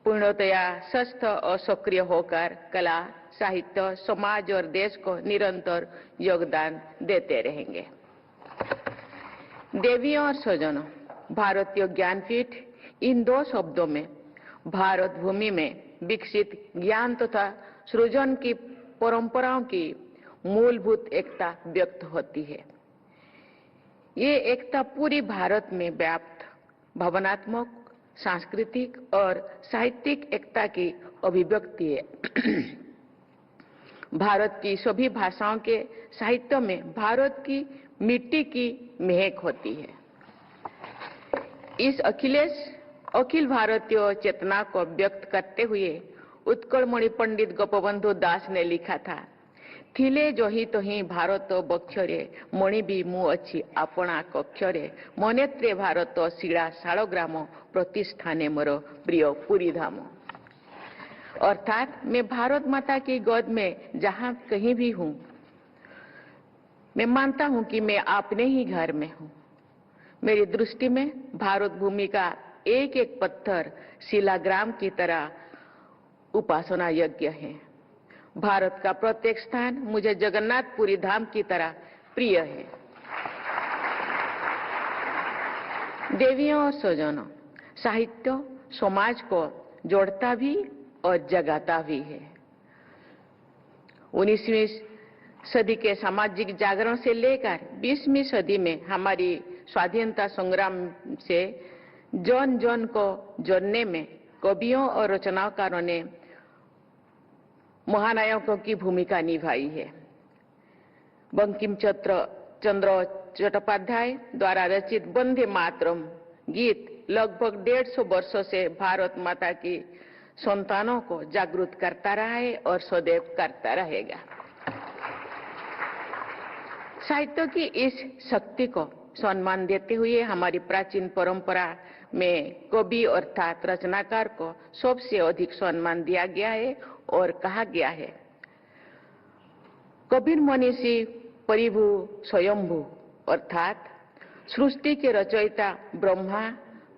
पूर्णतया स्वस्थ और सक्रिय होकर कला, साहित्य, समाज और देश को निरंतर योगदान देते रहेंगे। देवियों और स्वजनों, भारतीय ज्ञानपीठ इन दो शब्दों में भारत भूमि में विकसित ज्ञान तथा सृजन की परंपराओं की मूलभूत एकता व्यक्त होती है। ये एकता पूरी भारत में व्याप्त भावनात्मक, सांस्कृतिक और साहित्यिक एकता की अभिव्यक्ति है। भारत की सभी भाषाओं के साहित्य में भारत की मिट्टी की महक होती है। इस अखिल भारतीय चेतना को व्यक्त करते हुए उत्कलमणि पंडित गोपबंधु दास ने लिखा था, थिले जही तही भारत बक्षरे मणि भी मु अच्छी आपना कक्षरे मनेत्रे भारत शिला शालग्राम प्रतिष्ठाने मोर प्रिय पुरी धाम। अर्थात मैं भारत माता की गोद में जहां कहीं भी हूं, मैं मानता हूं कि मैं अपने ही घर में हूं। मेरी दृष्टि में भारत भूमि का एक एक पत्थर शिलाग्राम की तरह उपासना यज्ञ है। भारत का प्रत्येक स्थान मुझे जगन्नाथपुरी धाम की तरह प्रिय है। देवियों और स्वजनों, साहित्य समाज को जोड़ता भी और जगाता भी है। 19वीं सदी के सामाजिक जागरण से लेकर 20वीं सदी में हमारी स्वाधीनता संग्राम से जन जन को जोड़ने में कवियों और रचनाकारों ने महानायकों की भूमिका निभाई है। बंकिम चंद्र चट्टोपाध्याय द्वारा रचित वंदे मातरम गीत लगभग 150 वर्षों से भारत माता की संतानों को जागरूक करता रहा है और सदैव करता रहेगा। साहित्य की इस शक्ति को सम्मान देते हुए हमारी प्राचीन परंपरा में कवि अर्थात रचनाकार को सबसे अधिक सम्मान दिया गया है और कहा गया है, कबीर मनीषी परिभु स्वयंभू, अर्थात सृष्टि के रचयिता ब्रह्मा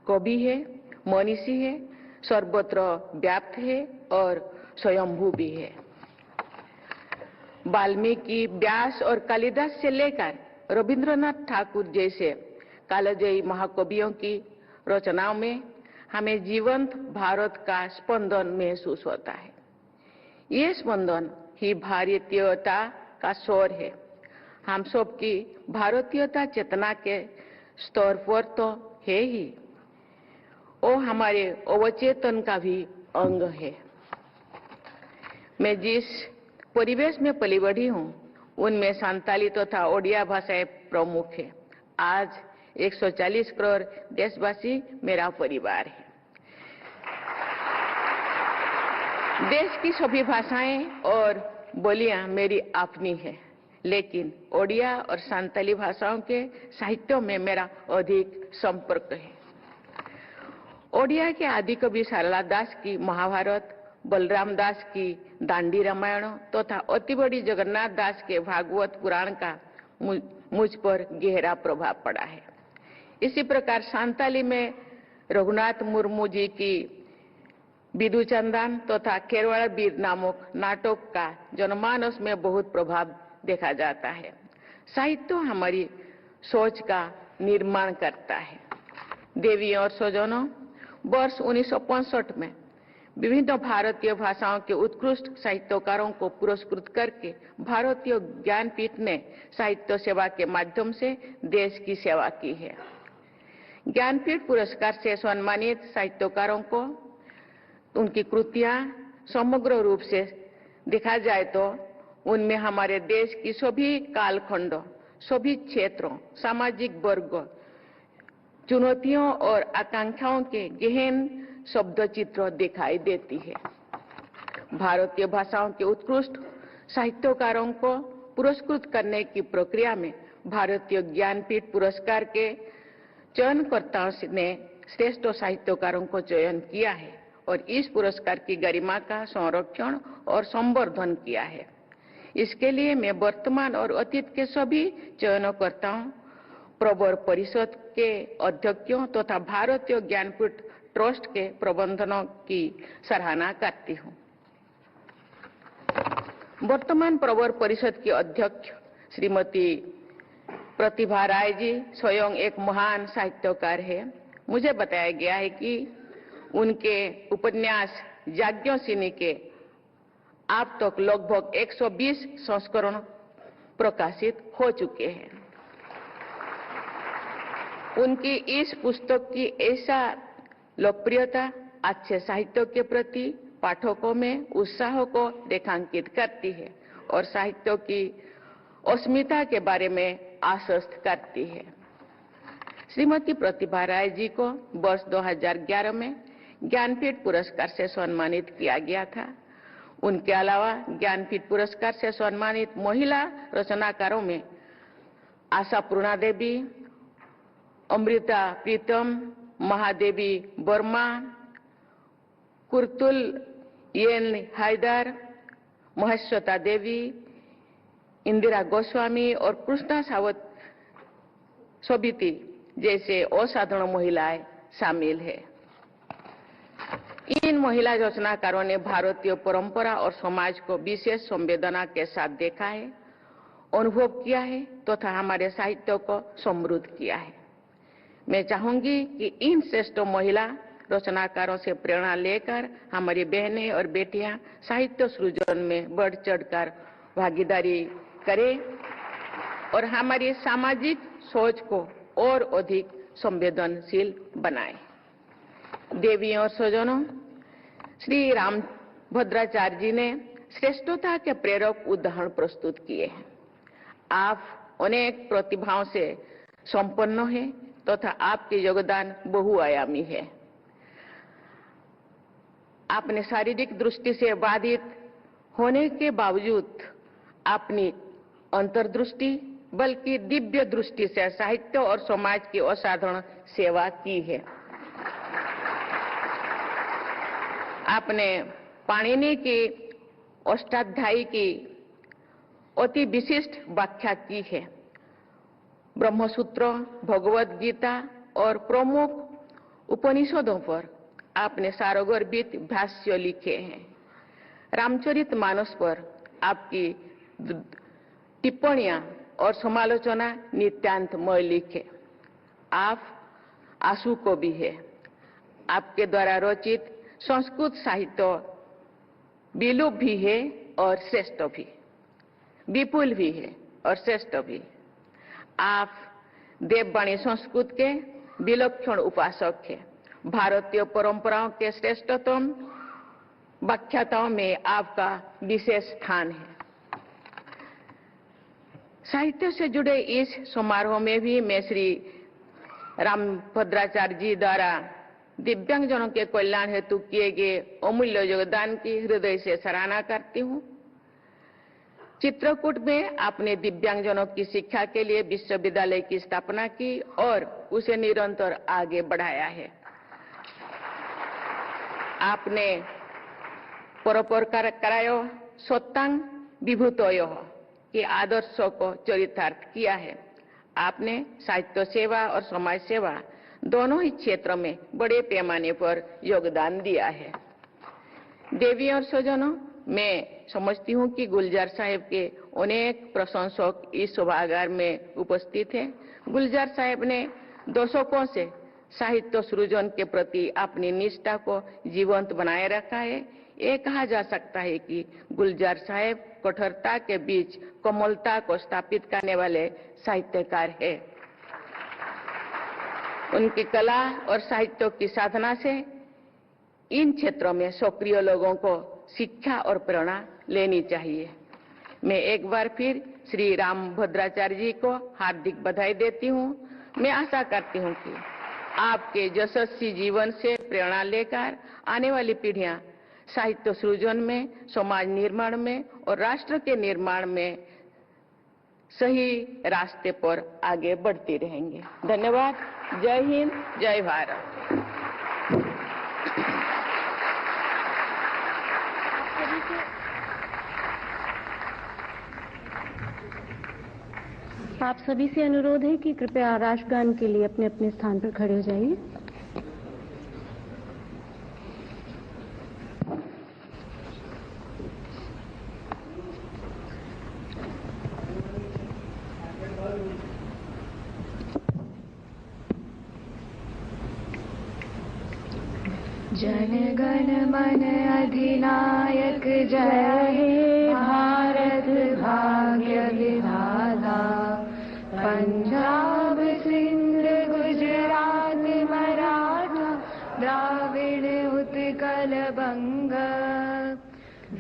कवि है, मनीषी है, सर्वत्र व्याप्त है और स्वयंभू भी है। वाल्मीकि, व्यास और कालिदास से लेकर रविंद्रनाथ ठाकुर जैसे कालजयी महाकवियों की रचनाओं में हमें जीवंत भारत का स्पंदन महसूस होता है। ये स्पंदन ही भारतीयता का स्वर है। हम सब की भारतीयता चेतना के स्तर पर तो है ही, वो हमारे अवचेतन का भी अंग है। मैं जिस परिवेश में पली बढ़ी हूँ, उनमें संताली तथा ओडिया भाषाएं प्रमुख है। आज 140 करोड़ देशवासी मेरा परिवार है। देश की सभी भाषाएं और बोलियां मेरी अपनी है, लेकिन ओडिया और संताली भाषाओं के साहित्यों में मेरा अधिक संपर्क है। ओडिया के आदि कवि सारला दास की महाभारत, बलराम दास की दांडी रामायण तथा अति बड़ी जगन्नाथ दास के भागवत पुराण का मुझ पर गहरा प्रभाव पड़ा है। इसी प्रकार संताली में रघुनाथ मुर्मू जी की विदुचंदन तथा खेरवाड़ वीर नामक नाटक का जनमानस में बहुत प्रभाव देखा जाता है। साहित्य हमारी सोच का निर्माण करता है। देवी और स्वजनों, वर्ष 1965 में विभिन्न भारतीय भाषाओं के उत्कृष्ट साहित्यकारों को पुरस्कृत करके भारतीय ज्ञानपीठ ने साहित्य सेवा के माध्यम से देश की सेवा की है। ज्ञानपीठ पुरस्कार से सम्मानित साहित्यकारों को उनकी कृतियां समग्र रूप से देखा जाए तो उनमें हमारे देश की सभी कालखंड, सभी क्षेत्रों, सामाजिक वर्ग, चुनौतियों और आकांक्षाओं के गहन शब्द चित्र दिखाई देती है। भारतीय भाषाओं के उत्कृष्ट साहित्यकारों को पुरस्कृत करने की प्रक्रिया में भारतीय ज्ञानपीठ पुरस्कार के चयनकर्ताओं ने श्रेष्ठ साहित्यकारों को चयन किया है और इस पुरस्कार की गरिमा का संरक्षण और संवर्धन किया है। इसके लिए मैं वर्तमान और अतीत के सभी चयनकर्ताओं, प्रवर परिषद के अध्यक्षों तथा भारतीय ज्ञानपीठ ट्रस्ट के प्रबंधनों की सराहना करती हूँ। वर्तमान प्रवर परिषद की अध्यक्ष श्रीमती प्रतिभा राय जी स्वयं एक महान साहित्यकार है। मुझे बताया गया है कि उनके उपन्यास याज्ञसेनी के अब तक लगभग 120 संस्करण प्रकाशित हो चुके हैं। उनकी इस पुस्तक की ऐसा लोकप्रियता अच्छे साहित्य के प्रति पाठकों में उत्साह को रेखांकित करती है और साहित्य की अस्मिता के बारे में आश्वस्त करती है। श्रीमती प्रतिभा राय जी को वर्ष 2011 में ज्ञानपीठ पुरस्कार से सम्मानित किया गया था। उनके अलावा ज्ञानपीठ पुरस्कार से सम्मानित महिला रचनाकारों में आशापूर्णा देवी, अमृता प्रीतम, महादेवी वर्मा, कुर्तुल एन हैदर, महेश्वता देवी, इंदिरा गोस्वामी और कृष्णा सावत सोबिती जैसे असाधारण महिलाएं शामिल है। इन महिला रचनाकारों ने भारतीय परंपरा और समाज को विशेष संवेदना के साथ देखा है, अनुभव किया है तथा हमारे साहित्य को समृद्ध किया है। मैं चाहूंगी कि इन श्रेष्ठ महिला रचनाकारों से प्रेरणा लेकर हमारी बहनें और बेटियां साहित्य सृजन में बढ़ चढ़कर भागीदारी करें और हमारी सामाजिक सोच को और अधिक संवेदनशील बनाएं। देवी और स्वजनों, श्री रामभद्राचार्य जी ने श्रेष्ठता के प्रेरक उदाहरण प्रस्तुत किए हैं। आप अनेक प्रतिभाओं से संपन्न हैं तथा आपके योगदान बहुआयामी है। आपने शारीरिक दृष्टि से बाधित होने के बावजूद अपनी अंतर्दृष्टि बल्कि दिव्य दृष्टि से साहित्य और समाज की असाधारण सेवा की है। आपने पाणिनि की अष्टाध्यायी की अति विशिष्ट व्याख्या की है। ब्रह्मसूत्र, भगवद गीता और प्रमुख उपनिषदों पर आपने सारगर्भित भाष्य लिखे हैं। रामचरितमानस पर आपकी टिप्पणियां और समालोचना नितांत मौलिक है। आप आशु कवि है। आपके द्वारा रचित संस्कृत साहित्य विलुप्त भी है और श्रेष्ठ भी, विपुल भी है और श्रेष्ठ भी। आप देववाणी संस्कृत के विलक्षण उपासक हैं। भारतीय परंपराओं के श्रेष्ठतम व्याख्याताओं में आपका विशेष स्थान है। साहित्य से जुड़े इस समारोह में भी मैं श्री रामभद्राचार्य जी द्वारा दिव्यांगजनों के कल्याण हेतु किए गए अमूल्य योगदान की हृदय से सराहना करती हूं। चित्रकूट में आपने दिव्यांगजनों की शिक्षा के लिए विश्वविद्यालय की स्थापना की और उसे निरंतर आगे बढ़ाया है। आपने परोपकार करायो सत्तांग विभूतयो के आदर्शों को चरितार्थ किया है। आपने साहित्य सेवा और समाज सेवा दोनों ही क्षेत्रों में बड़े पैमाने पर योगदान दिया है। देवी और स्वजनों, मैं समझती हूं कि गुलजार साहब के अनेक प्रशंसक इस सभागार में उपस्थित हैं। गुलजार साहब ने दशकों से साहित्य सृजन के प्रति अपनी निष्ठा को जीवंत बनाए रखा है। ये कहा जा सकता है कि गुलजार साहब कठोरता के बीच कोमलता को स्थापित करने वाले साहित्यकार है। उनकी कला और साहित्य की साधना से इन क्षेत्रों में सक्रिय लोगों को शिक्षा और प्रेरणा लेनी चाहिए। मैं एक बार फिर श्री रामभद्राचार्य जी को हार्दिक बधाई देती हूं। मैं आशा करती हूं कि आपके यशस्वी जीवन से प्रेरणा लेकर आने वाली पीढ़ियां साहित्य सृजन में, समाज निर्माण में और राष्ट्र के निर्माण में सही रास्ते पर आगे बढ़ती रहेंगे। धन्यवाद। जय हिंद, जय भारत। आप सभी से अनुरोध है कि कृपया राष्ट्रगान के लिए अपने अपने स्थान पर खड़े हो जाइए। जन गण मन अधिनायक जय हे भारत भाग्य विधाता। पंजाब सिंध गुजरात मराठा द्राविड़ उत्कल बंग।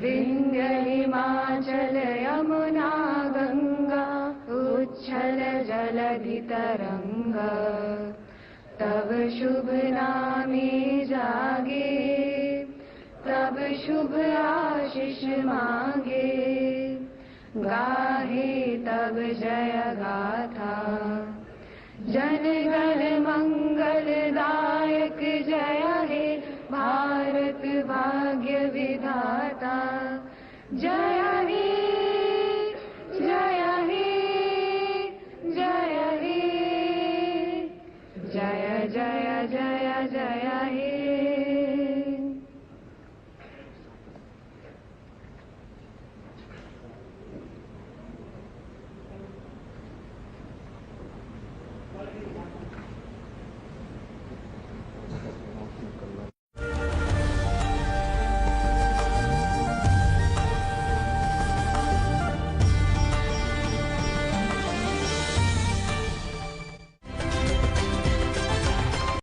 विंध्य हिमाचल यमुना गंगा उच्छल जलधि तरंग। तब शुभ नामे जागे तब शुभ आशीष मांगे। गाहे तब जय गाथा। जन गण मंगल दायक जय हे भारत भाग्य विधाता।